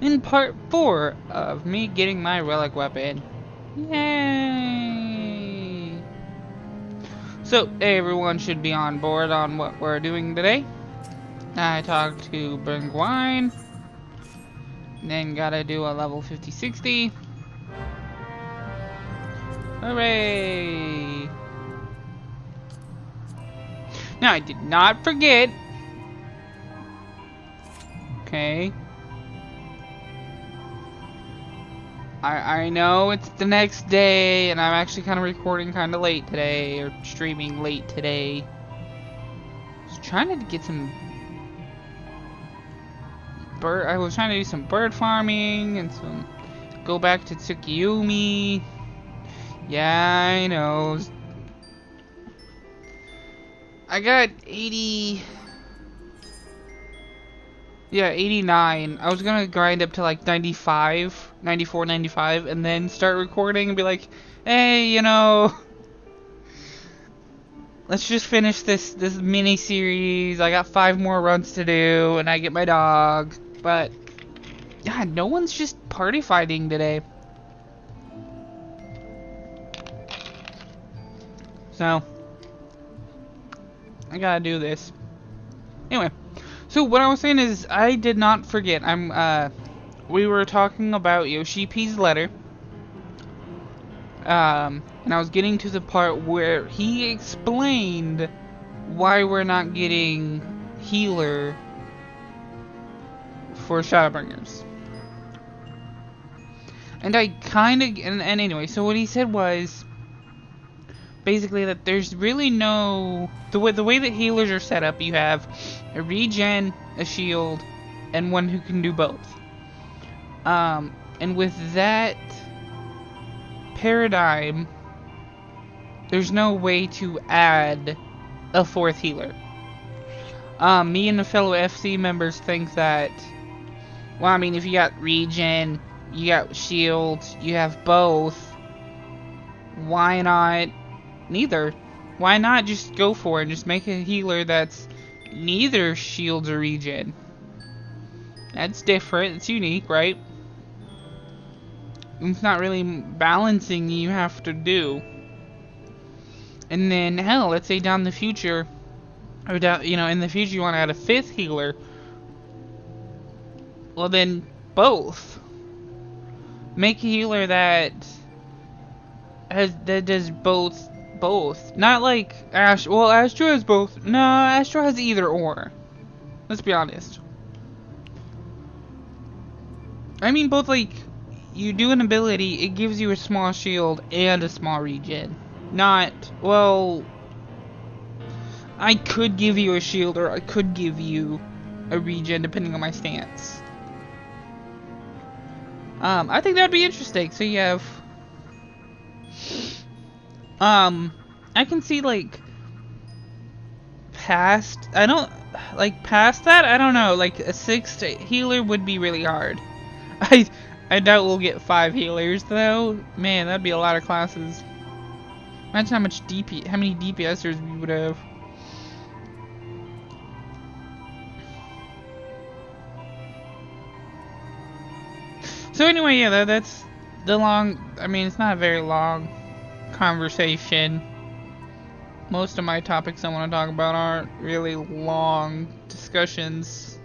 in part 4 of me getting my relic weapon. Yay! So, everyone should be on board on what we're doing today. I talked to Wine, then gotta do a level 50-60. Hooray! Now, I did not forget. Okay. I know it's the next day, and I'm actually kind of recording kind of late today, or streaming late today. I was trying to get some I was trying to do some bird farming and go back to Tsukiyomi. Yeah, I know. I got 80. Yeah, 89. I was gonna grind up to like 95, 94, 95, and then start recording and be like, hey, you know, let's just finish this mini series. I got 5 more runs to do, and I get my dog. But yeah, no one's just party fighting today. So I gotta do this. Anyway, so what I was saying is I did not forget. We were talking about Yoshi P's letter. And I was getting to the part where he explained why we're not getting healer for Shadowbringers. And I kind of, and anyway, so what he said was basically that there's really no, the way that healers are set up, you have a regen, a shield, and one who can do both. And with that paradigm, there's no way to add a 4th healer. Me and the fellow FC members think that, well, I mean, if you got regen, you got shield, you have both, why not neither? Why not just go for it and just make a healer that's neither shields or regen? That's different, it's unique, right? It's not really balancing you have to do. And then, hell, let's say down the future, or down, in the future you want to add a 5th healer. Well, then both. Make a healer that does both. Not like Ash. Well, Astro has both. No, Astro has either or. Let's be honest. I mean, both, like, you do an ability, it gives you a small shield and a small regen. Not, well, I could give you a shield or I could give you a regen depending on my stance. I think that'd be interesting. So you have, I can see, like, past that, I don't know, like, a 6th healer would be really hard. I doubt we'll get 5 healers, though. Man, that'd be a lot of classes. Imagine how much how many DPSers we would have. So anyway, yeah, that's the long, I mean, it's not a very long conversation. Most of my topics I want to talk about aren't really long discussions.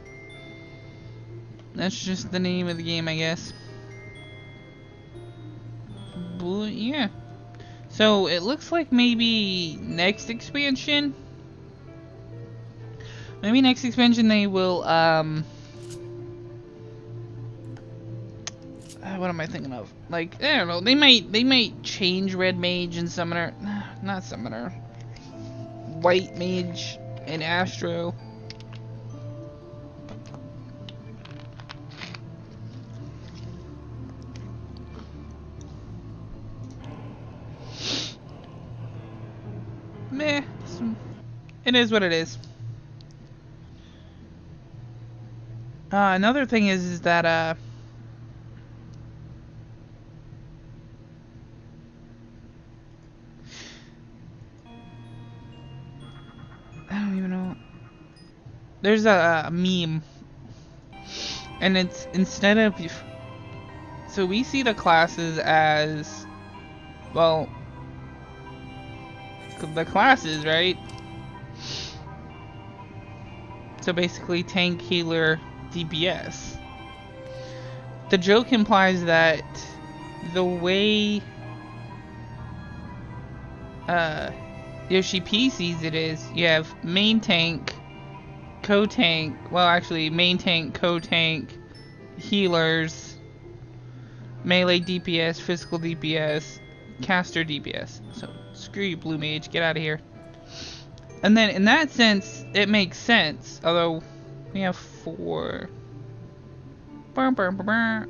That's just the name of the game, I guess. But yeah. So it looks like maybe next expansion. Maybe next expansion they will, what am I thinking of? Like, I don't know, they might change Red Mage and Summoner. Not Summoner. White Mage and Astro. Meh. It is what it is. Another thing is that, I don't even know. There's a meme And it's instead of... So we see the classes as... Well... The classes, right? So basically tank, healer, DPS. The joke implies that the way Yoshi P sees it is you have main tank, co-tank, well actually main tank, co-tank, healers, melee DPS, physical DPS, caster DPS. So screw you, Blue Mage, get out of here. And then in that sense, it makes sense, although we have 4. Where?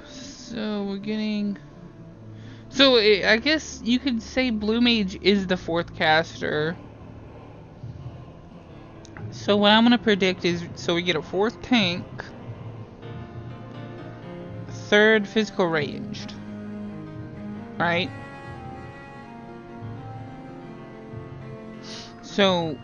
So we're getting... So I guess you could say Blue Mage is the 4th caster. So what I'm going to predict is, so we get a 4th tank, 3rd physical ranged, right? So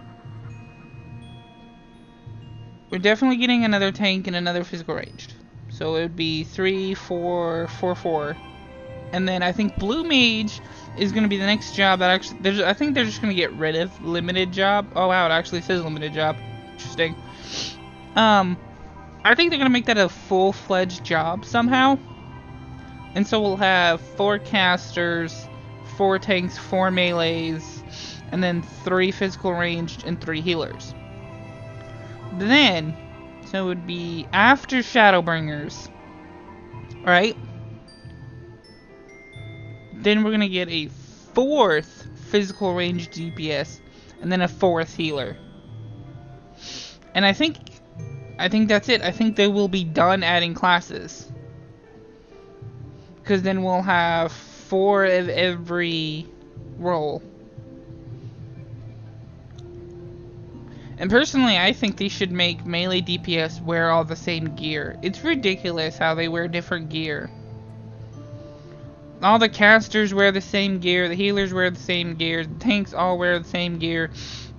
we're definitely getting another tank and another physical ranged. So it would be 3, 4, 4, 4. And then I think Blue Mage is going to be the next job that actually... I think they're just going to get rid of limited job. Oh wow, it actually says limited job. Interesting. I think they're going to make that a full-fledged job somehow. And so we'll have 4 casters, 4 tanks, 4 melees, and then 3 physical ranged and 3 healers. Then, so it would be after Shadowbringers, right? Then we're going to get a 4th physical ranged DPS, and then a 4th healer. And I think that's it. I think they will be done adding classes. Because then we'll have 4 of every role. And personally, I think they should make melee DPS wear all the same gear. It's ridiculous how they wear different gear. All the casters wear the same gear, the healers wear the same gear, the tanks all wear the same gear.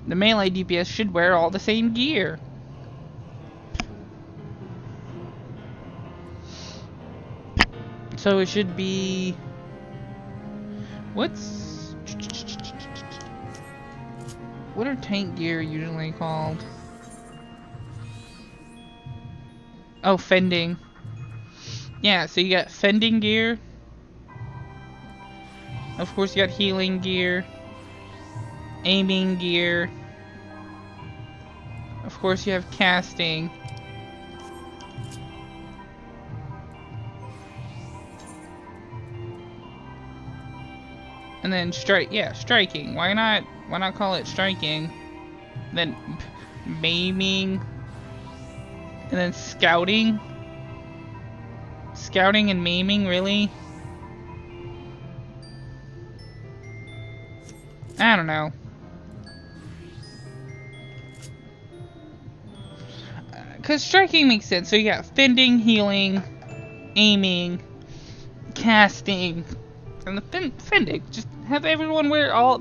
The melee DPS should wear all the same gear. So it should be... What are tank gear usually called? Oh, fending. Yeah, so you got fending gear. Of course you got healing gear. Aiming gear. Of course you have casting. And then striking. Why not call it striking? Then maiming. And then scouting. Scouting and maiming, really? I don't know. Because striking makes sense. So you got fending, healing, aiming, casting, and the fending. Just have everyone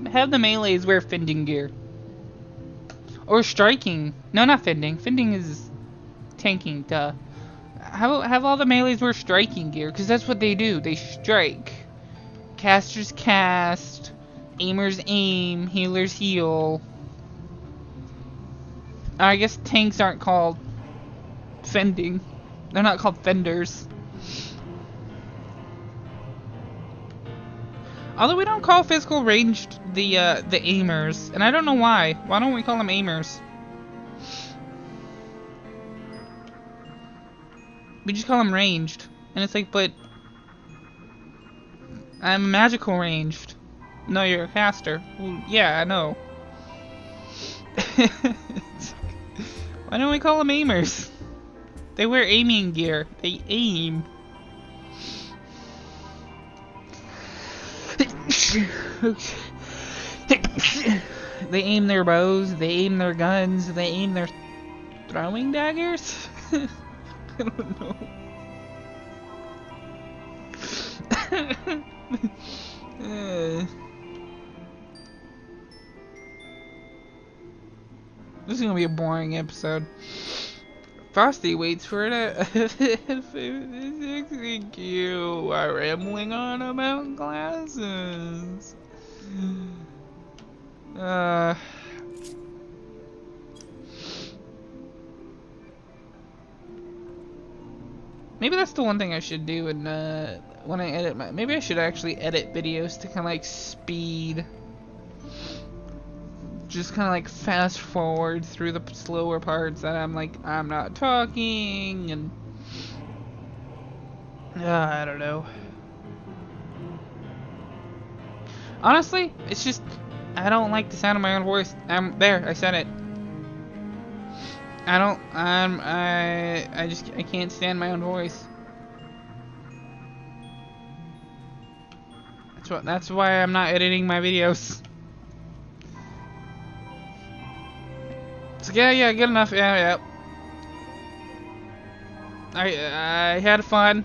have the melees wear fending gear. Or striking. No, not fending. Fending is tanking, duh. Have all the melees wear striking gear, because that's what they do. They strike. Casters cast. Aimers aim. Healers heal. I guess tanks aren't called fending. They're not called fenders. Although we don't call physical ranged the aimers, and I don't know why. Why don't we call them aimers? We just call them ranged, and it's like, but I'm magical ranged. No, you're a caster. Well, yeah, I know. Why don't we call them aimers? They wear aiming gear. They aim. They aim their bows, they aim their guns, they aim their throwing daggers? I don't know. This is gonna be a boring episode. Frosty waits for it at 60Q while rambling on about glasses. Maybe that's the one thing I should do when I edit maybe I should actually edit videos to kind of like speed. Just kind of like fast forward through the slower parts that I'm not talking and I don't know. Honestly, it's just I don't like the sound of my own voice. There, I said it. I can't stand my own voice. That's why I'm not editing my videos. So yeah, good enough. Yeah. I had fun.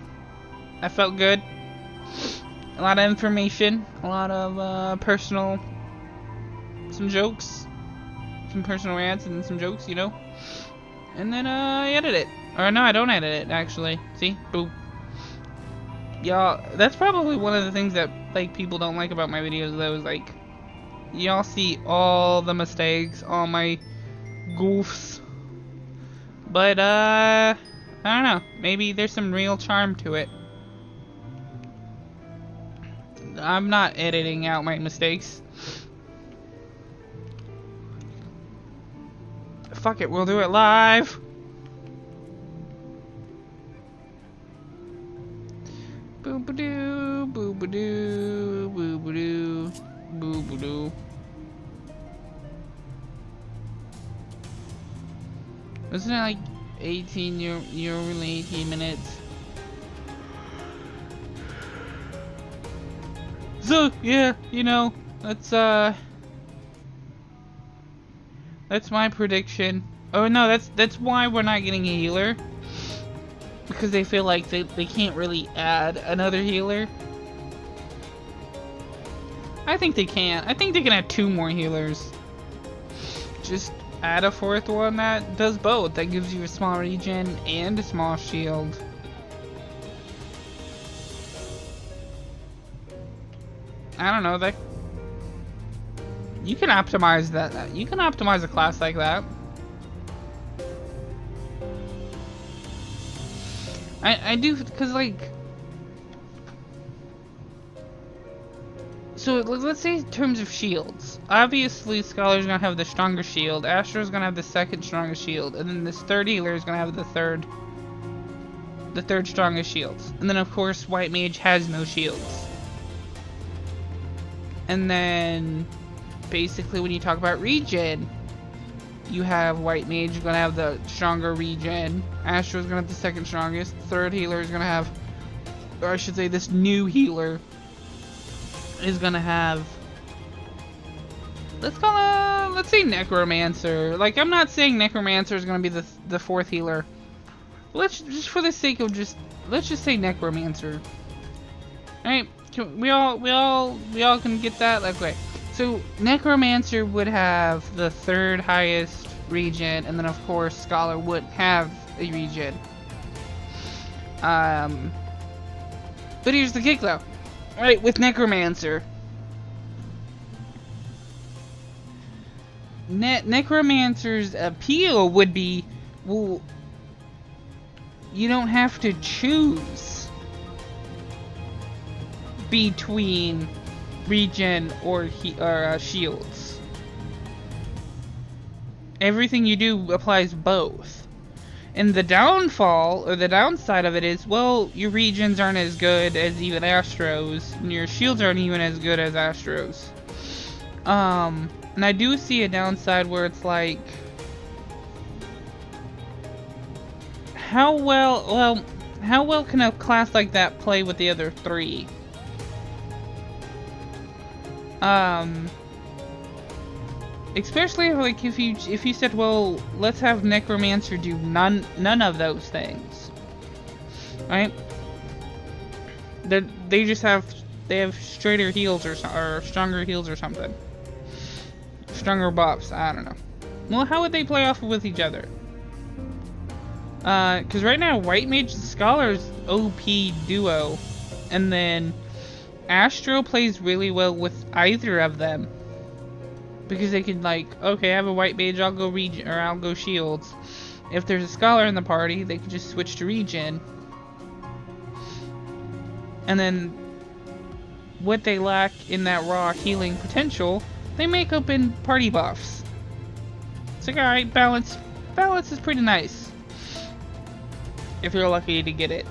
I felt good. A lot of information, a lot of personal, some jokes, some personal rants and some jokes, you know. And then I edit it. Or no, I don't edit it actually. See? Boom. Y'all, that's probably one of the things that like people don't like about my videos though, is like y'all see all the mistakes, all my goofs. But I don't know. Maybe there's some real charm to it. I'm not editing out my mistakes. Fuck it, we'll do it live. Boo-ba-doo, boo-ba-doo, boo-ba-doo, boo-ba-doo. Wasn't it like 18, you're really 18 minutes? So, yeah, you know, that's my prediction. Oh no, that's why we're not getting a healer. Because they feel like they can't really add another healer. I think they can. I think they can add 2 more healers. Just add a 4th one that does both. That gives you a small regen and a small shield. I don't know, that you can optimize that. You can optimize a class like that. I do, because like, so let's say in terms of shields, obviously Scholar's gonna have the stronger shield, Astro's gonna have the 2nd strongest shield, and then this 3rd healer is gonna have the third strongest shields, and then of course White Mage has no shields. And then basically when you talk about regen, you have White Mage gonna have the stronger regen, Astro's gonna have the 2nd strongest, 3rd healer is gonna have, or I should say this new healer is gonna have, let's say Necromancer. Like, I'm not saying Necromancer is gonna be the 4th healer. Let's just, for the sake of let's just say Necromancer. Alright, we all can get that? Okay. So, Necromancer would have the 3rd highest regen, and then of course Scholar wouldn't have a regen. But here's the kick though. Right, with Necromancer. Necromancer's appeal would be, well, you don't have to choose between regen or shields. Everything you do applies both. And the downfall, or the downside of it is, well, your regens aren't as good as even Astro's, and your shields aren't even as good as Astro's. And I do see a downside where it's like, how well can a class like that play with the other 3? Especially like if you said, well, let's have Necromancer do none of those things, right? They just have straighter heals or stronger heals or something. Stronger buffs. I don't know. Well, how would they play off with each other? Because right now White Mage and Scholar's OP duo, and then Astro plays really well with either of them. Because they can, like, okay, I have a White Mage, I'll go regen, or I'll go Shields. If there's a Scholar in the party, they can just switch to regen. And then what they lack in that raw healing potential, they make up in party buffs. It's like, alright, balance is pretty nice. If you're lucky to get it.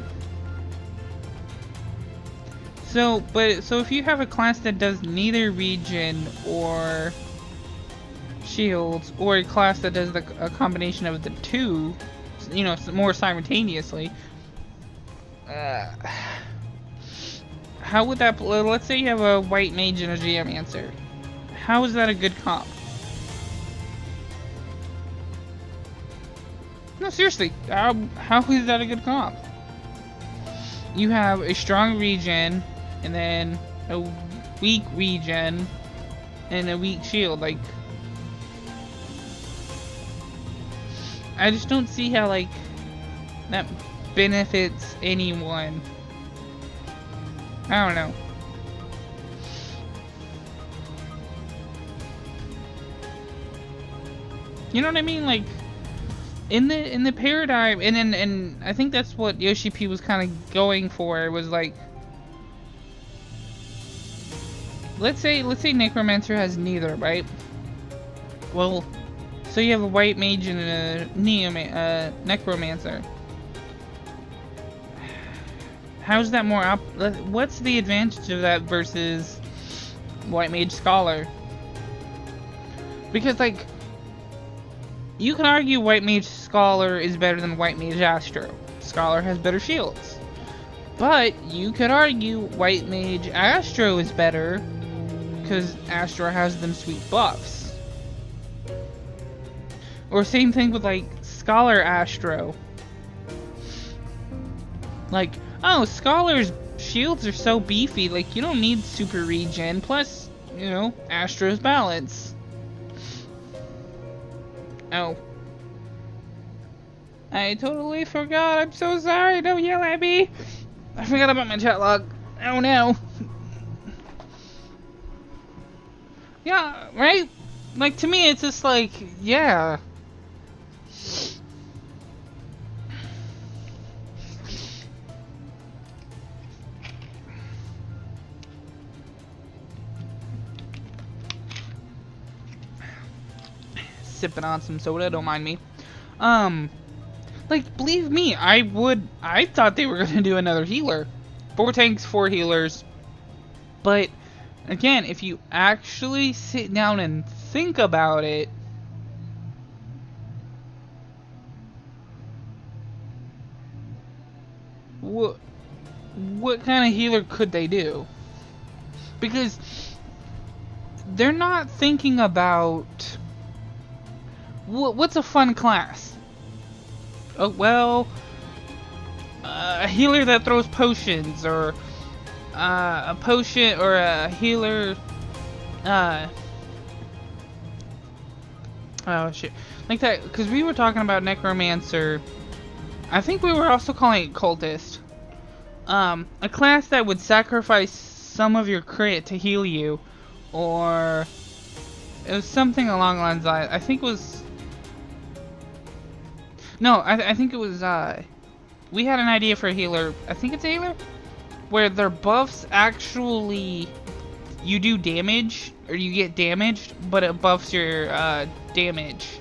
So if you have a class that does neither regen or shields, or a class that does a combination of the two, you know, more simultaneously, how would that, let's say you have a White Mage and a Geomancer. How is that a good comp? No, seriously, how is that a good comp? You have a strong regen, and then a weak regen, and a weak shield. Like, I just don't see how, like, that benefits anyone. I don't know. You know what I mean? Like, in the paradigm, and I think that's what Yoshi P was kind of going for. It was like, let's say Necromancer has neither, right? Well, so you have a White Mage and a Necromancer. How's that more what's the advantage of that versus White Mage Scholar? Because, like, you can argue White Mage Scholar is better than White Mage Astro. Scholar has better shields. But you could argue White Mage Astro is better because Astro has them sweet buffs. Or same thing with, like, Scholar Astro. Like, oh, Scholar's shields are so beefy, like, you don't need super regen, plus, you know, Astro's balance. Oh. I totally forgot, I'm so sorry, don't yell at me! I forgot about my chat log. Oh no. Yeah, right? Like, to me, it's just like, yeah. Sipping on some soda, don't mind me. Like, believe me, I thought they were gonna do another healer. 4 tanks, 4 healers. But, again, if you actually sit down and think about it, what kind of healer could they do? Because they're not thinking about what's a fun class. Oh, well, a healer that throws potions, or a potion, or a healer, oh shit, like that, because we were talking about Necromancer. I think we were also calling it Cultist. A class that would sacrifice some of your crit to heal you, or it was something along the lines of, I think it was, no, I think it was, we had an idea for a healer, I think it's a healer, where their buffs actually, you do damage, or you get damaged, but it buffs your, damage.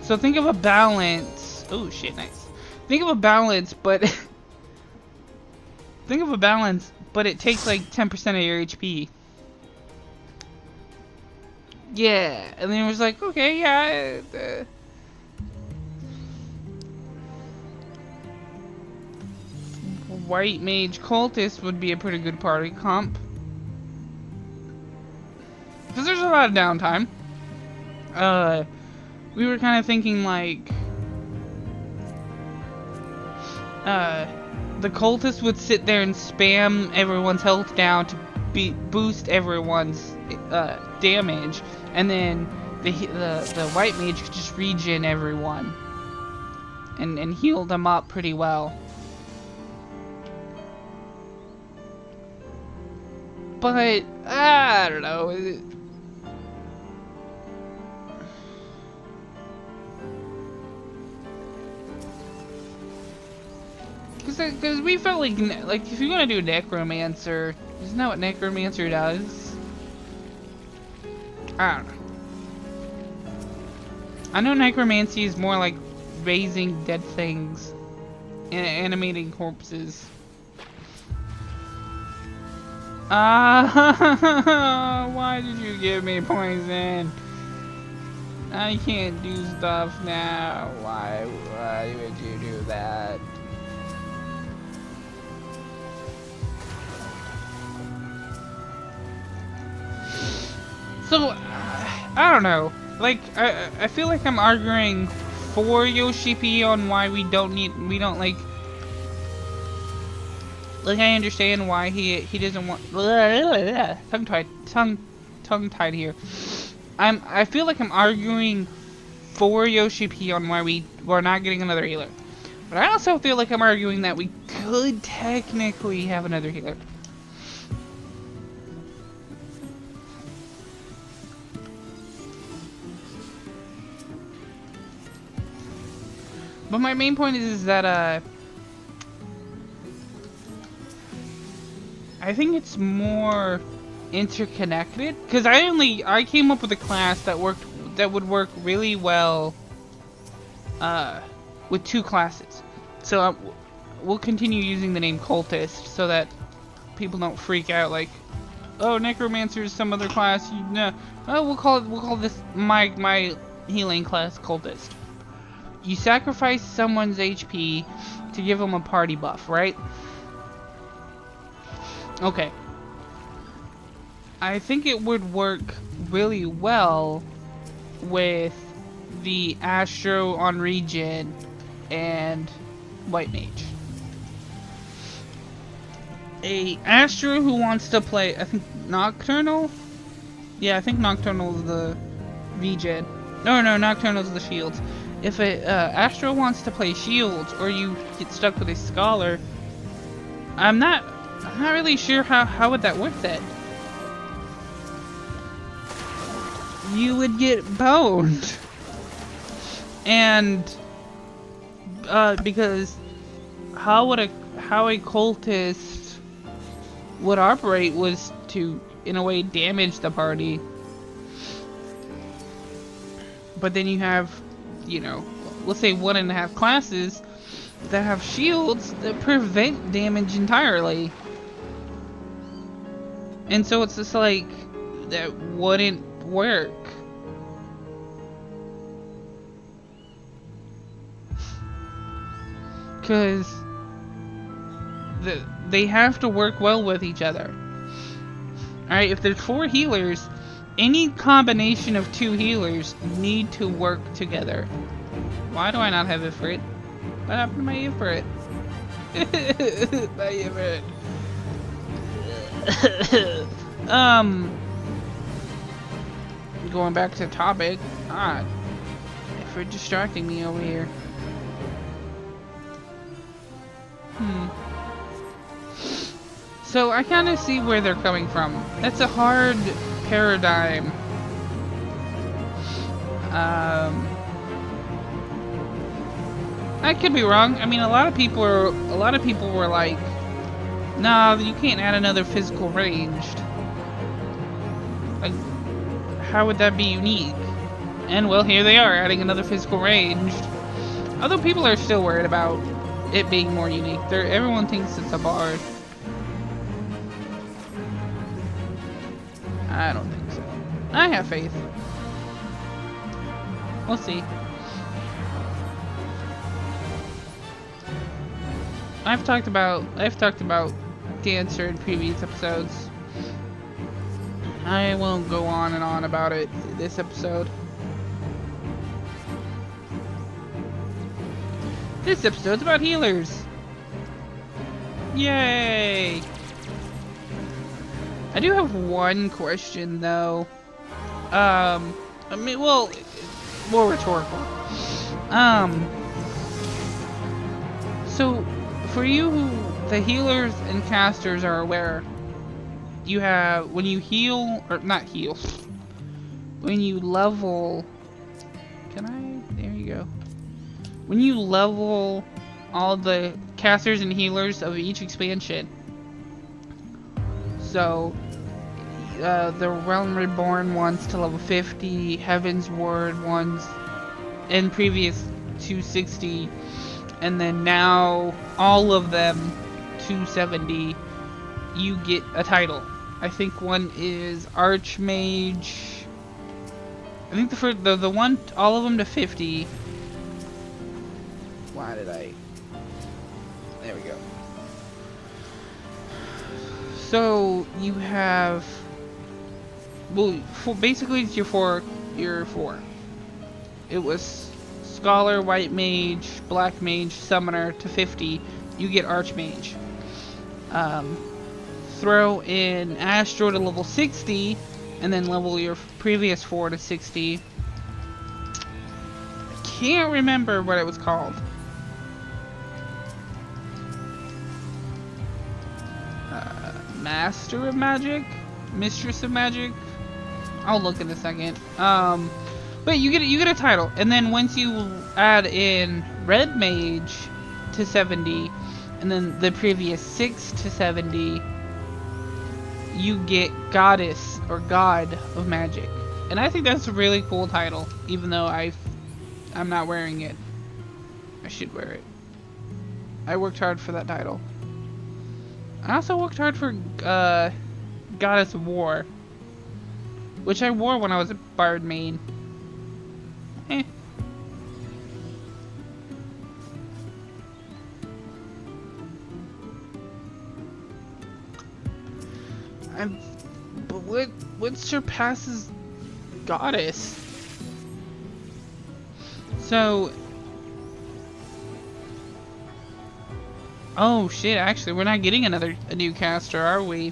So think of a balance, oh shit, nice. Think of a balance, but, think of a balance, but it takes like 10% of your HP. Yeah, and then it was like, okay, yeah, White Mage Cultist would be a pretty good party comp. Because there's a lot of downtime. We were kind of thinking, like, the cultists would sit there and spam everyone's health down to boost everyone's damage, and then the white mage could just regen everyone and heal them up pretty well. But I don't know. Because we felt like if you're gonna do necromancer, isn't that what necromancer does? I don't know. I know necromancy is more like raising dead things and animating corpses. Why did you give me poison? I can't do stuff now. Why would you do that? So, I don't know. Like, I feel like I'm arguing for Yoshi P on why we don't like I understand why he doesn't want tongue-tied here. I feel like I'm arguing for Yoshi P on why we're not getting another healer. But I also feel like I'm arguing that we could technically have another healer. But my main point is that I think it's more interconnected, because I came up with a class that would work really well with two classes. So we'll continue using the name cultist so that people don't freak out like, oh, necromancer is some other class. No, oh, we'll call this my healing class cultist. You sacrifice someone's HP to give them a party buff, right? Okay. I think it would work really well with the Astro on regen and White Mage. A Astro who wants to play, I think Nocturnal? Yeah, I think Nocturnal is the regen. No, Nocturnal is the shields. If a Astro wants to play shields, or you get stuck with a Scholar, I'm not really sure how would that work then. You would get boned, and because how a cultist would operate was to, in a way, damage the party. But then you have, you know, let's say 1.5 classes that have shields that prevent damage entirely. And so it's just like, that wouldn't work. Because they have to work well with each other. Alright, if there's 4 healers, any combination of 2 healers need to work together. Why do I not have Ifrit? What happened to my Ifrit? My Ifrit. Going back to the topic. Ifrit distracting me over here. So I kind of see where they're coming from. That's a hard paradigm. I could be wrong. I mean, a lot of people were like, "Nah, you can't add another physical ranged. Like, how would that be unique?" And well, here they are adding another physical ranged. Although people are still worried about it being more unique. Everyone thinks it's a bard. I don't think so. I have faith. We'll see. I've talked about Dancer in previous episodes. I won't go on and on about it this episode. This episode's about healers. Yay! I do have one question though. I mean, well, more rhetorical. So for you who the healers and casters are aware, you have when you heal or not heal, when you level. Can I? There you go. When you level all the casters and healers of each expansion. So, the Realm Reborn ones to level 50, Heaven's Word ones in previous 260, and then now all of them 270, you get a title. I think one is Archmage. I think the one, all of them to 50. Why did I? There we go. So you have, well, basically it's your four. It was Scholar, White Mage, Black Mage, Summoner to 50. You get Archmage. Throw in Astro to level 60, and then level your previous 4 to 60. I can't remember what it was called. Master of Magic? Mistress of Magic? I'll look in a second. But you get a title, and then once you add in Red Mage to 70, and then the previous 6 to 70, you get Goddess or God of Magic. And I think that's a really cool title, even though I'm not wearing it. I should wear it. I worked hard for that title. I also worked hard for Goddess of War, which I wore when I was a Bard main. But what surpasses Goddess? So, oh shit! Actually, we're not getting a new caster, are we?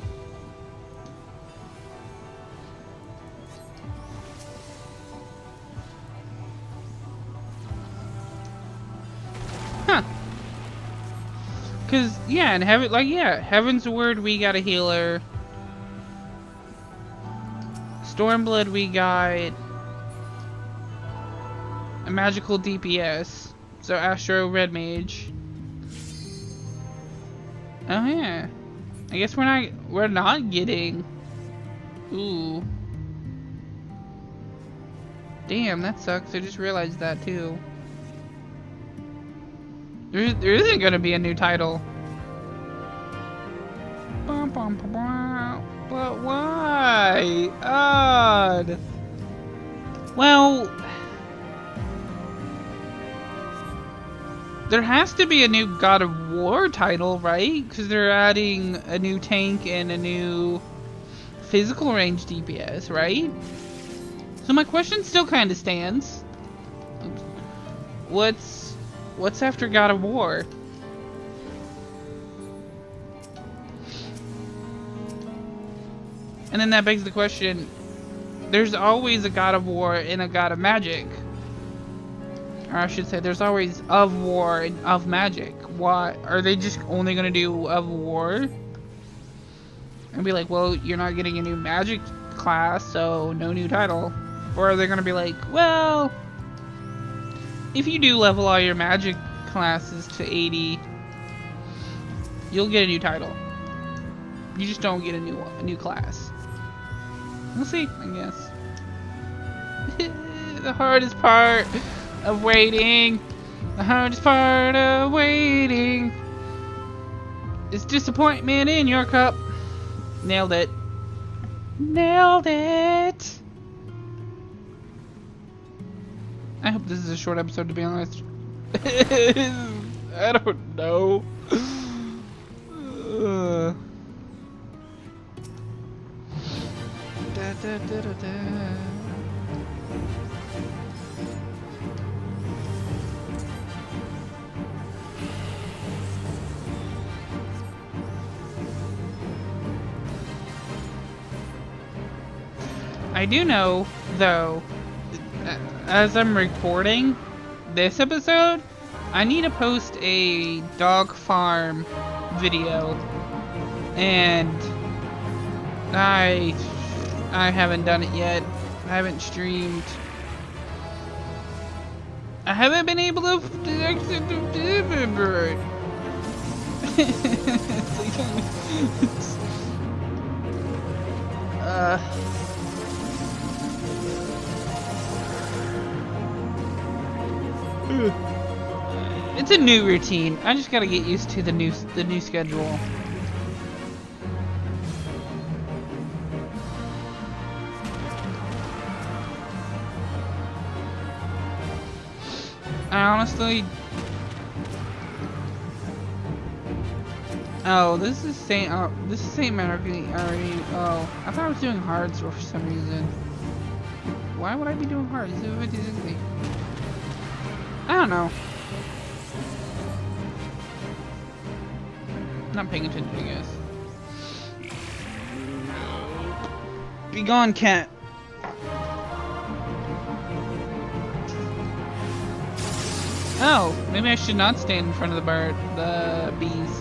Huh? Cause yeah, and Heaven's Word we got a healer. Stormblood we got a magical DPS. So Astro, Red Mage. Oh yeah. I guess we're not getting. Ooh. Damn, that sucks. I just realized that too. There isn't gonna be a new title. But why? Odd. Well, there has to be a new God of War title, right? Because they're adding a new tank and a new physical range DPS, right? So my question still kind of stands. What's after God of War? And then that begs the question, there's always a God of War and a God of Magic. Or I should say, there's always of War and of Magic. Why? Are they just only going to do of War? And be like, well, you're not getting a new Magic class, so no new title. Or are they going to be like, well, if you do level all your Magic classes to 80, you'll get a new title. You just don't get a new class. We'll see, I guess. The hardest part of waiting. The hardest part of waiting is disappointment in your cup. Nailed it. Nailed it. I hope this is a short episode, to be honest. I don't know. I do know, though, as I'm recording this episode, I need to post a dog farm video, and I haven't done it yet. I haven't streamed. I haven't been able to it's a new routine. I just gotta get used to the new schedule. I honestly... Oh, this is Saint Marguerite already. Oh, I thought I was doing hards for some reason. Why would I be doing hards? I don't know. Not paying attention, I guess. Be gone, cat. Oh, maybe I should not stand in front of the bees.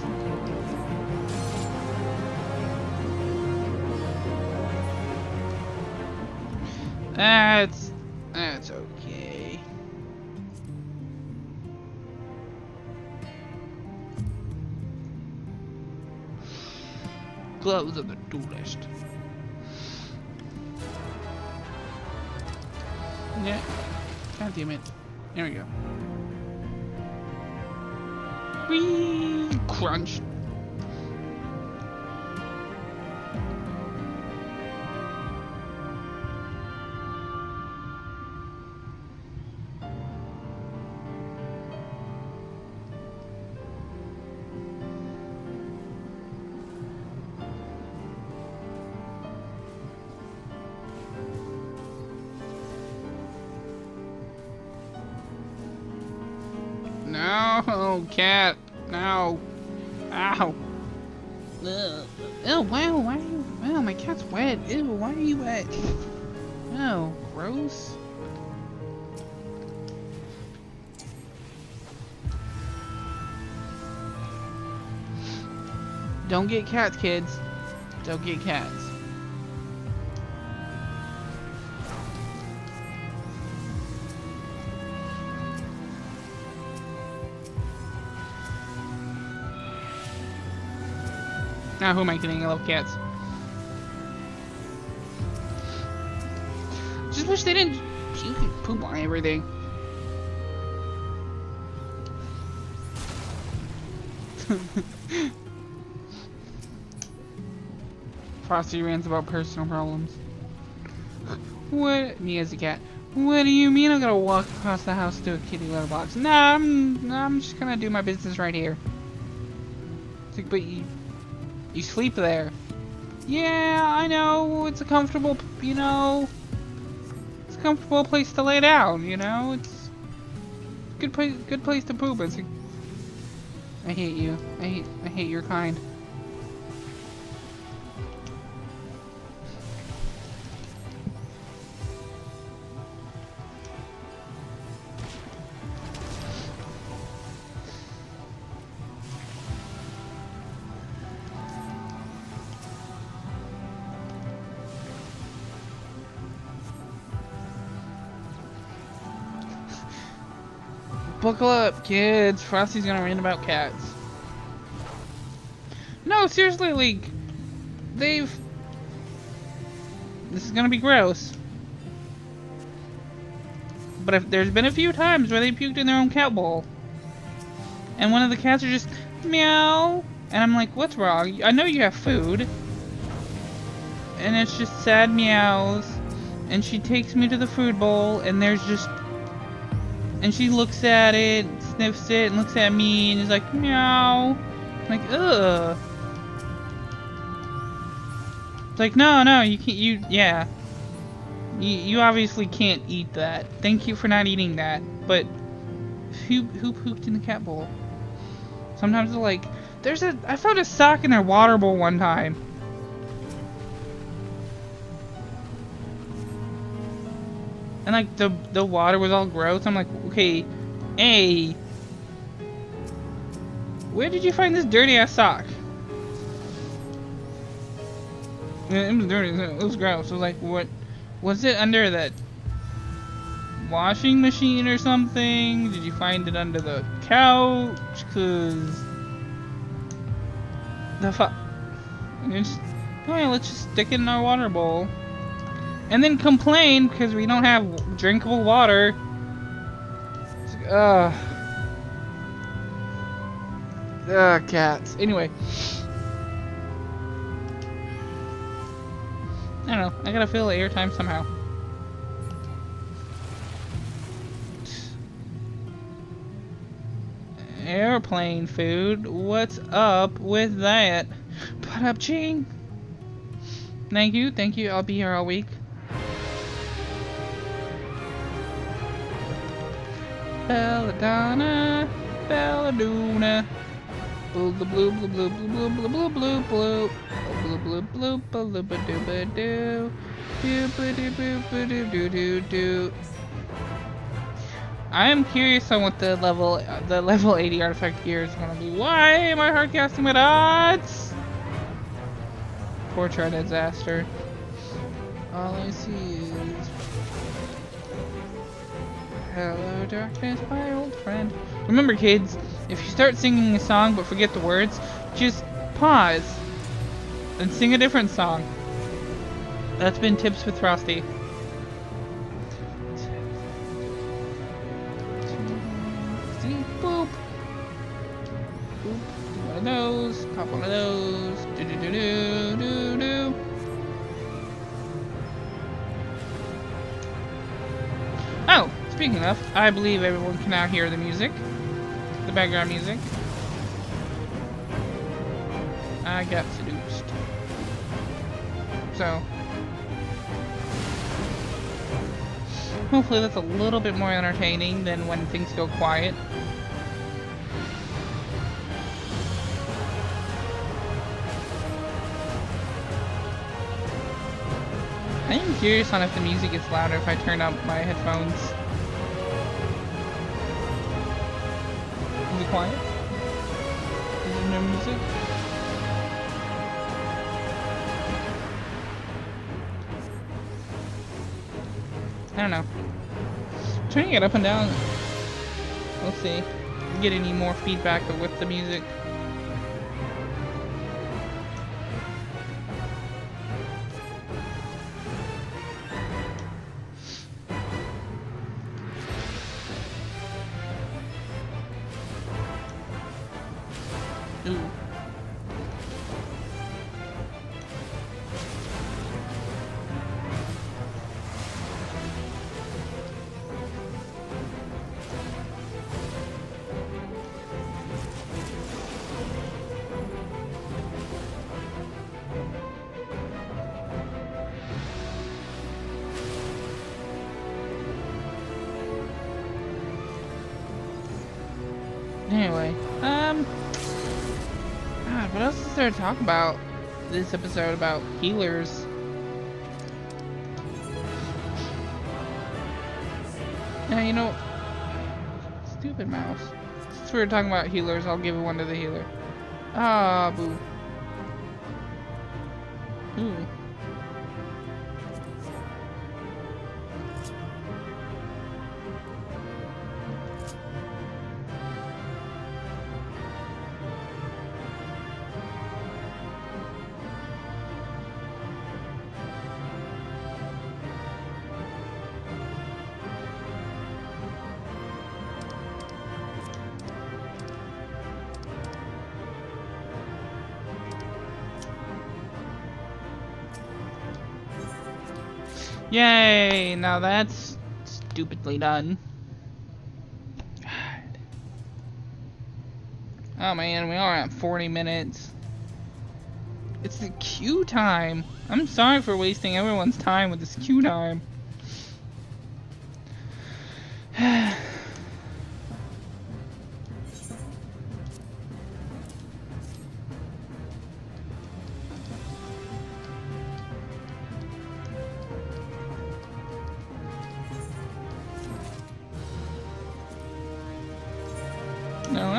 That's okay. Gloves on the do list. Yeah. God damn it. There we go. Whee! Crunch. No, cat. No. Ow. Ugh. Oh, wow. Why are you... Wow, my cat's wet. Ew, why are you wet? Oh, gross. Don't get cats, kids. Don't get cats. Now who am I kidding? I love cats. Just wish they didn't poop on everything. Frosty rants about personal problems. What? Me as a cat. What do you mean I'm gonna walk across the house to a kitty litter box? Nah, I'm just gonna do my business right here. It's like, but you sleep there. Yeah, I know. It's a comfortable, you know. It's a comfortable place to lay down, you know. It's a good place to poop. It's like, I hate you. I hate your kind. Buckle up, kids. Frosty's gonna rant about cats. No, seriously, like, this is gonna be gross. But if there's been a few times where they puked in their own cat bowl. And one of the cats are just, meow. And I'm like, what's wrong? I know you have food. And it's just sad meows. And she takes me to the food bowl, and there's just... And she looks at it, sniffs it, and looks at me, and is like, meow. I'm like, ugh. It's like, no, you can't, yeah. You obviously can't eat that. Thank you for not eating that. But, who pooped in the cat bowl? Sometimes they're like, I found a sock in their water bowl one time. And like the water was all gross. I'm like, okay, A, where did you find this dirty ass sock? It was dirty. It was gross. I was like, what? Was it under the washing machine or something? Did you find it under the couch? Cause the fuck. Oh yeah, let's just stick it in our water bowl. And then complain because we don't have drinkable water. Cats. Anyway. I don't know. I gotta fill the airtime somehow. Airplane food? What's up with that? Put up, Ching. Thank you, thank you. I'll be here all week. Belladonna, Belladonna. Blue, blue, blue, blue, blue, blue, blue, blue, blue, blue. Blue, blue, blue, blue, blue, blue, blue, blue, blue. I am curious on what the level 80 artifact gear is gonna be. Why am I hardcasting my dots? Portrait disaster. All I see is hello darkness, my old friend. Remember kids, if you start singing a song but forget the words, just pause and sing a different song. That's been Tips with Frosty. Boop. Boop. One of those. Pop one of those. Do do do do do do. Oh, speaking of, I believe everyone can now hear the music. The background music. I got seduced. So, hopefully that's a little bit more entertaining than when things go quiet. I am curious on if the music gets louder if I turn up my headphones. Is it quiet? Is there no music? I don't know. Turning it up and down. Let's see. Get any more feedback with the music. Ooh. Anyway, God, what else is there to talk about this episode about healers? Yeah, you know, stupid mouse. Since we were talking about healers, I'll give one to the healer. Ah, boo. Ooh. Yay! Now that's stupidly done. God. Oh man, we are at 40 minutes. It's the queue time. I'm sorry for wasting everyone's time with this queue time.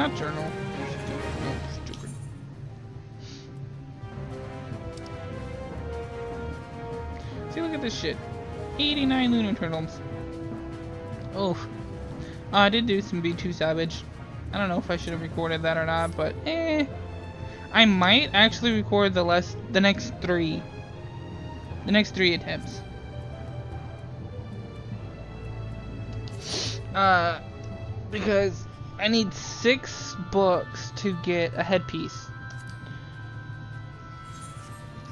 not journal. No, stupid. See, look at this shit. 89 lunar turtles. Oh. I did do some V2 Savage. I don't know if I should have recorded that or not, but I might actually record the next three attempts. Because I need 6 books to get a headpiece.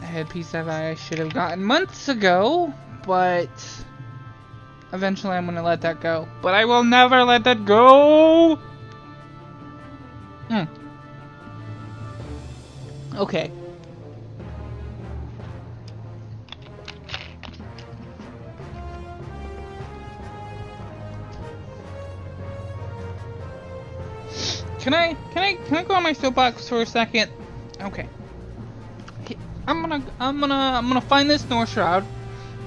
A headpiece that I should have gotten months ago, but eventually I'm gonna let that go. But I will never let that go! Okay. Can I go on my soapbox for a second? Okay. I'm gonna find this North Shroud.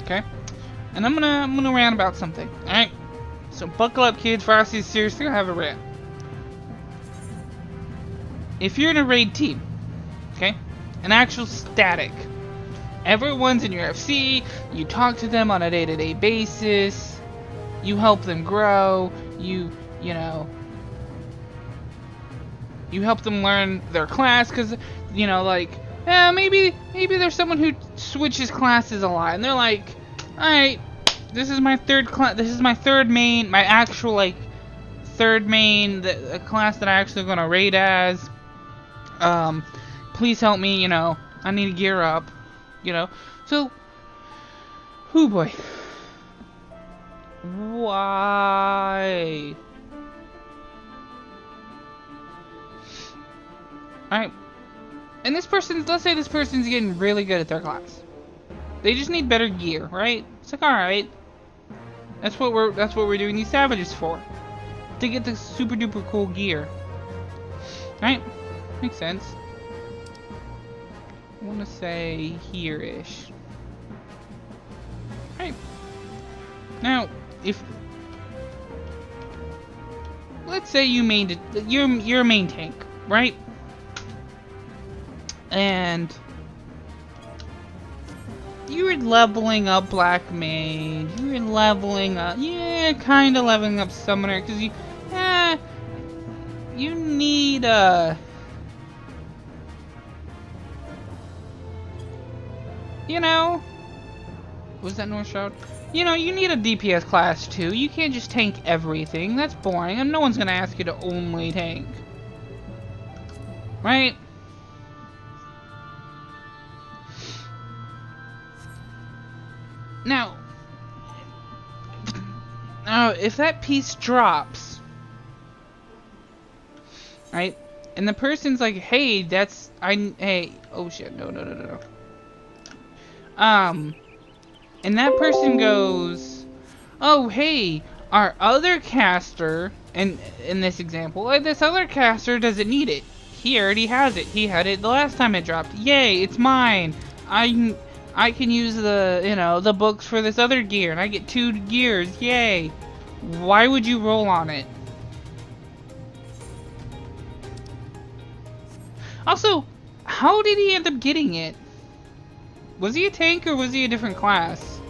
Okay? And I'm gonna rant about something. Alright? So buckle up, kids. Frosty's seriously gonna have a rant. If you're in a raid team, okay? An actual static. Everyone's in your FC, you talk to them on a day-to-day basis, you help them grow, you know, you help them learn their class, because, you know, like, maybe there's someone who switches classes a lot, and they're like, alright, this is my third main, my actual, like, third main, the class that I actually gonna raid as. Please help me, you know, I need to gear up, you know. So, oh boy. Why? Alright. And this person's, let's say this person's getting really good at their class. They just need better gear, right? It's like, alright. That's what we're doing these savages for. To get the super duper cool gear. Right? Makes sense. I want to say here-ish. Right. Now, if let's say you made it, you're a main tank, right? And you were leveling up Black Mage. You were leveling up, kind of leveling up Summoner, because you need you know, was that North Shroud? You know, you need a DPS class too. You can't just tank everything. That's boring, and no one's gonna ask you to only tank, right? Now, if that piece drops, right, and the person's like, hey, hey, oh shit, no. And that person goes, oh, hey, our other caster, and in this example, this other caster doesn't need it. He already has it. He had it the last time it dropped. Yay, it's mine. I can use the, you know, the books for this other gear, and I get 2 gears. Yay. Why would you roll on it? Also, how did he end up getting it? Was he a tank or was he a different class?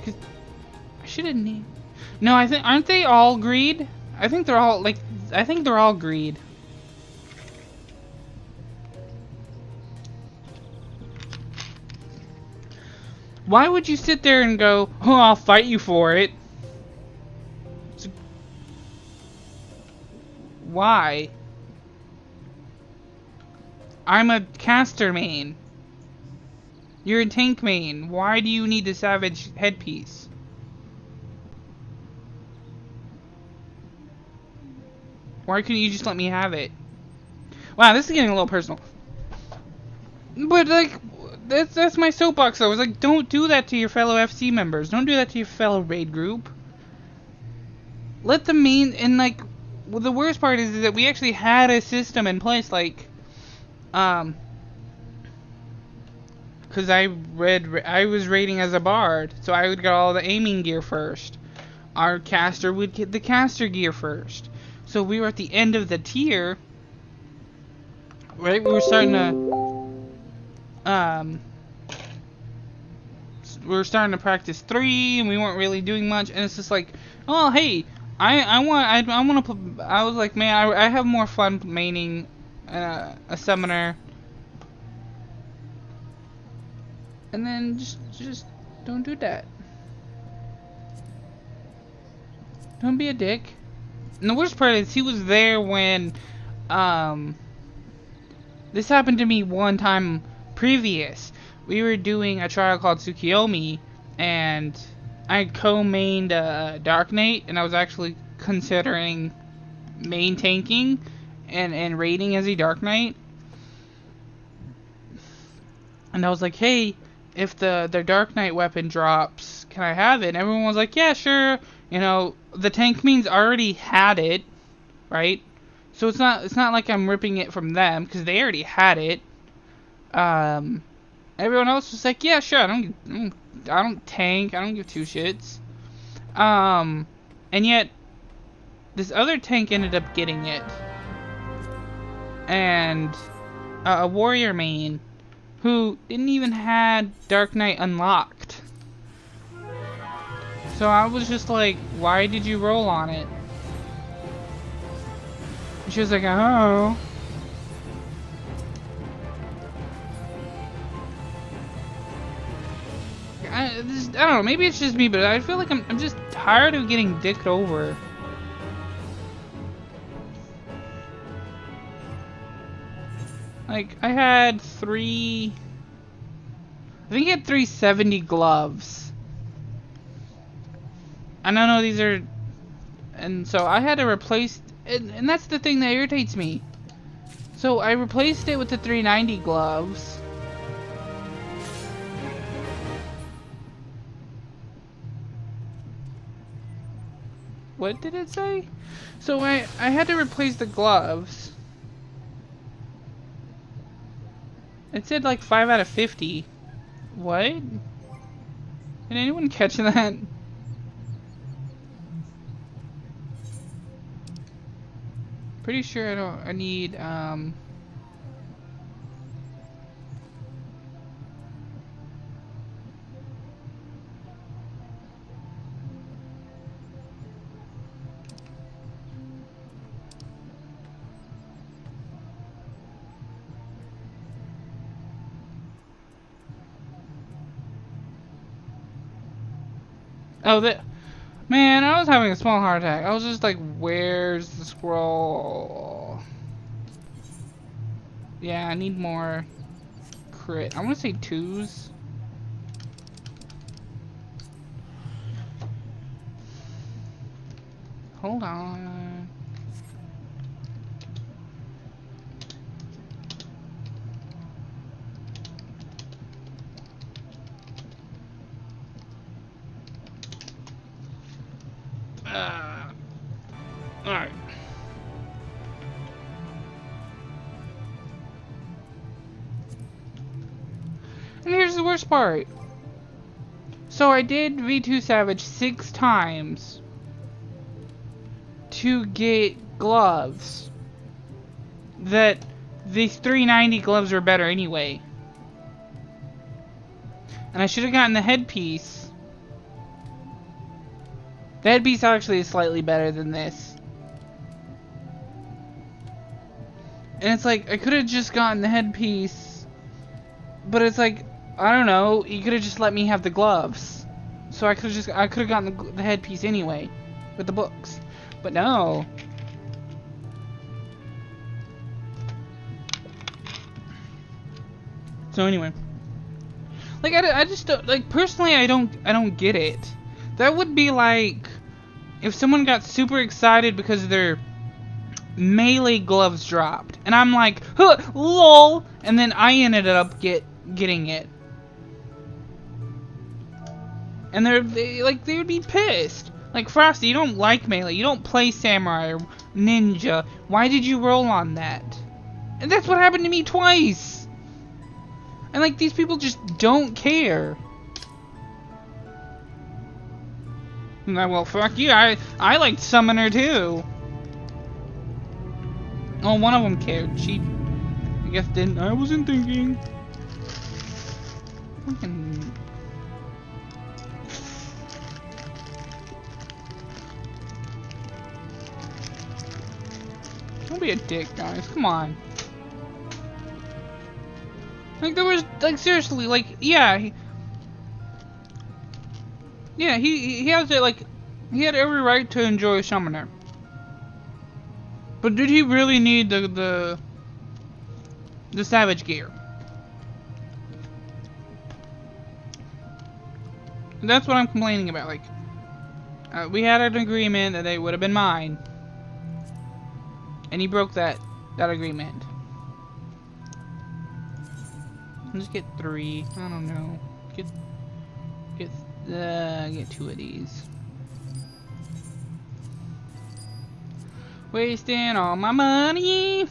Cause I should have named. No, aren't they all greed? I think they're all greed. Why would you sit there and go, oh, I'll fight you for it? Why? I'm a caster main. You're a tank main. Why do you need the savage headpiece? Why couldn't you just let me have it? Wow, this is getting a little personal. But, like, that's my soapbox, though. I was like, don't do that to your fellow FC members. Don't do that to your fellow raid group. Let the main... And, like, well, the worst part is that we actually had a system in place, like... Because I was raiding as a bard, so I would get all the aiming gear first. our caster would get the caster gear first. So we were at the end of the tier, right? We were starting to practice 3, and we weren't really doing much. And it's just like, oh hey, I want to put. I was like, man, I have more fun maining a summoner. And then just don't do that. Don't be a dick. And the worst part is he was there when this happened to me one time previous. We were doing a trial called Tsukiyomi, and I co-mained Dark Knight, and I was actually considering main tanking and raiding as a Dark Knight. And I was like, hey, if their Dark Knight weapon drops, can I have it? And everyone was like, yeah, sure. You know, the tank means already had it, right? So it's not like I'm ripping it from them, because they already had it. Everyone else was like, yeah, sure. I don't tank. I don't give two shits. And yet this other tank ended up getting it, and a warrior main who didn't even had Dark Knight unlocked. So I was just like, why did you roll on it? And she was like, oh. I don't know, maybe it's just me, but I feel like I'm just tired of getting dicked over. Like, I had I think I had 370 gloves. And I know these are, and so I had to replace, and that's the thing that irritates me. So I replaced it with the 390 gloves. What did it say? So I had to replace the gloves. It said like 5 out of 50. What? Did anyone catch that? Pretty sure I need oh, that, man, I was having a small heart attack. I was just like, where's the scroll? Yeah, I need more crit. I want to say 2s. Hold on. Alright. And here's the worst part. So I did V2 Savage 6 times to get gloves. That these 390 gloves are better anyway. And I should have gotten the headpiece. The headpiece actually is slightly better than this. And it's like, I could have just gotten the headpiece, but it's like, I don't know, you could have just let me have the gloves. So I could have gotten the headpiece anyway, with the books. But no. So anyway. Like, I just don't, like, personally, I don't get it. That would be like if someone got super excited because their melee gloves dropped, and I'm like, huh, lol, and then I ended up getting it, and they would be pissed. Like, Frosty, you don't like melee, you don't play samurai or ninja. Why did you roll on that? And that's what happened to me twice. And like, these people just don't care. Nah, well, fuck you. I liked Summoner too. Oh, one of them cared. She, I guess, didn't. I wasn't thinking. Fucking. Don't be a dick, guys. Come on. Like, there was, like, seriously, like, yeah. He has it, like, he had every right to enjoy Summoner. But did he really need the Savage gear? That's what I'm complaining about. Like, we had an agreement that they would have been mine, and he broke that agreement. Let's get 3. I don't know. Get 2 of these. Wasting all my money.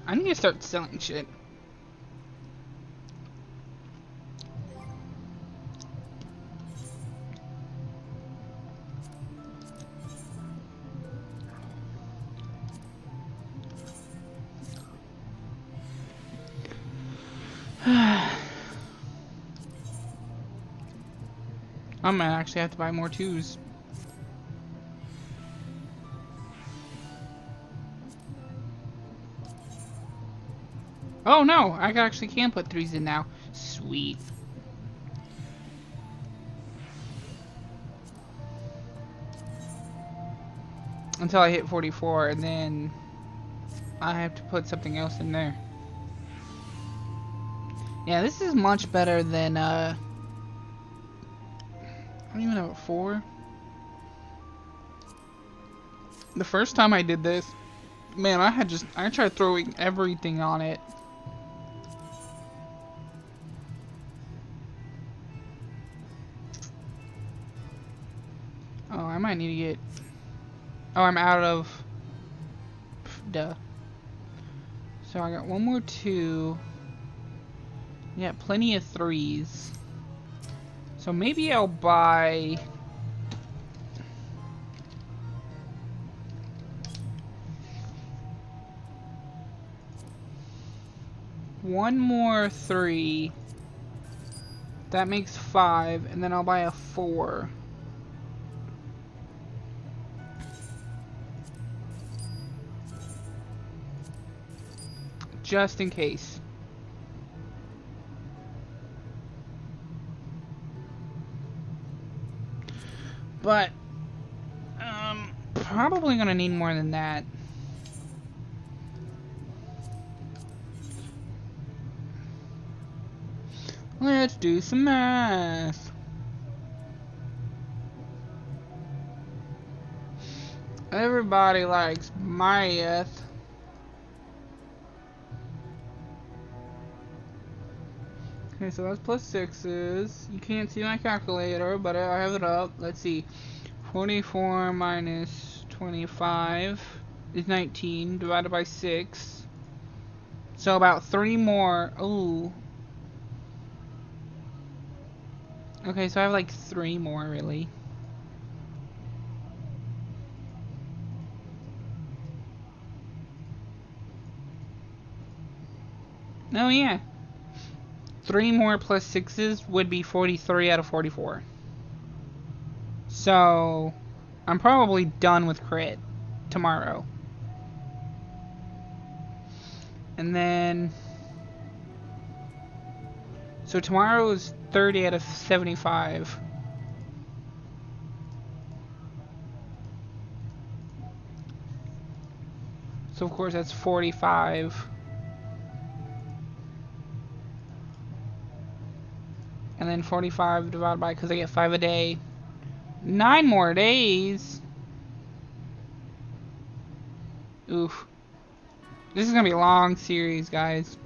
I need to start selling shit. I'm gonna actually have to buy more 2s. Oh no, I actually can put 3s in now. Sweet. Until I hit 44, and then I have to put something else in there. Yeah, this is much better than, I don't even have a 4. The first time I did this, man, I tried throwing everything on it. Oh, I might need to get... Oh, I'm out of... Duh. So I got one more 2. Yeah, plenty of 3s. So maybe I'll buy... one more 3. That makes 5, and then I'll buy a 4. Just in case. But, probably gonna need more than that. Let's do some math. Everybody likes math. Okay, so that's plus 6s. You can't see my calculator, but I have it up. Let's see. 44 minus 25 is 19 divided by 6. So about 3 more. Ooh. Okay, so I have like 3 more, really. Oh, yeah. 3 more plus 6s would be 43 out of 44. So, I'm probably done with crit tomorrow. And then... So tomorrow is 30 out of 75. So of course that's 45. And then 45 divided by, because I get 5 a day. 9 more days. Oof. This is gonna be a long series, guys.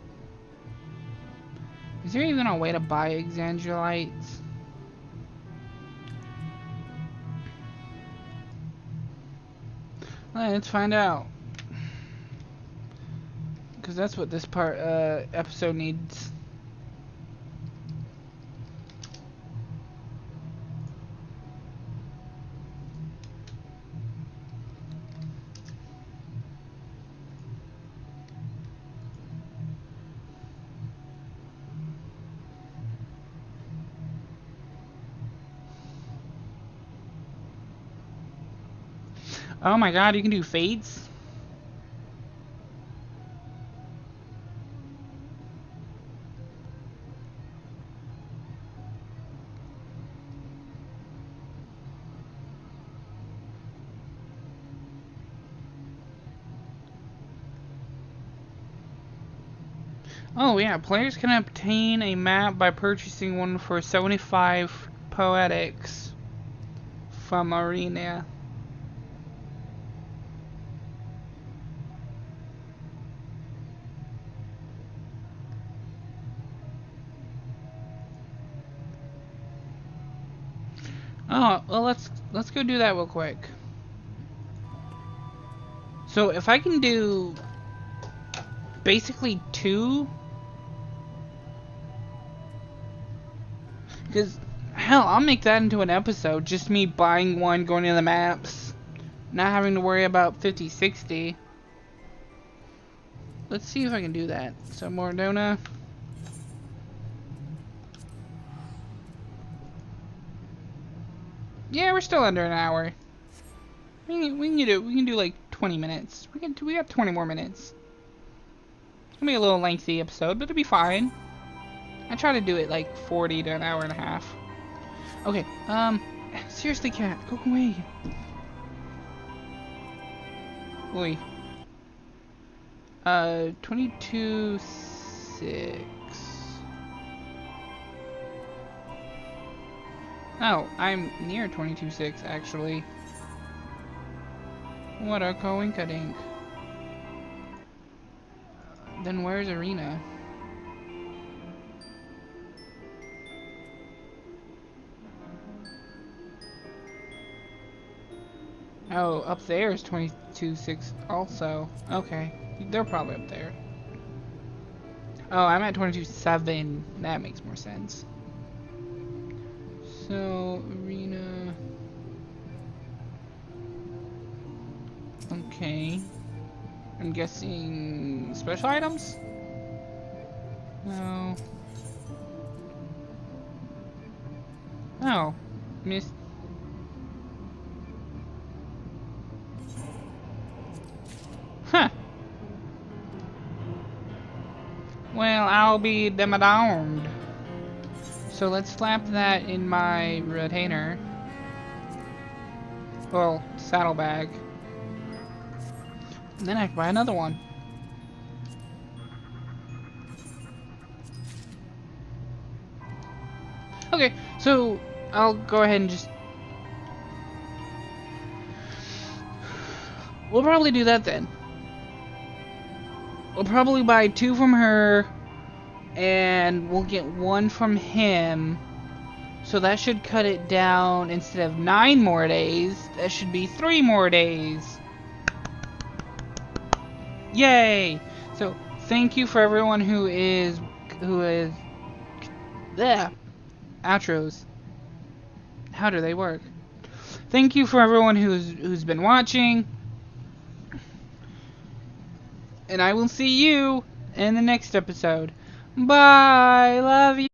Is there even a way to buy Alexandrites? Let's find out. Because that's what this episode needs. Oh my god, you can do fades? Oh yeah, players can obtain a map by purchasing one for 75 poetics from Arena. Oh, well let's go do that real quick. So if I can do basically 2, because hell, I'll make that into an episode, just me buying one, going to the maps, not having to worry about 50, 60. Let's see if I can do that. So Mordona. Yeah, we're still under an hour. We can do like 20 minutes. We got 20 more minutes. It's gonna be a little lengthy episode, but it'll be fine. I try to do it like 40 to an hour and a half. Okay, seriously, cat, go away. Oi. 22.6. Oh, I'm near 22.6 actually. What a coinkadink. Then where's Arena? Oh, up there is 22.6 also. Okay, they're probably up there. Oh, I'm at 22.7. That makes more sense. So, Arena... Okay. I'm guessing special items? No. Oh. Missed. Huh. Well, I'll be damned. So let's slap that in my retainer. Well, saddlebag. And then I can buy another one. Okay, so I'll go ahead and just... We'll probably do that then. We'll probably buy 2 from her, and we'll get 1 from him. So that should cut it down. Instead of 9 more days, that should be 3 more days. Yay! So thank you for everyone who is there. Outros. How do they work? Thank you for everyone who's been watching. And I will see you in the next episode. Bye. Love you.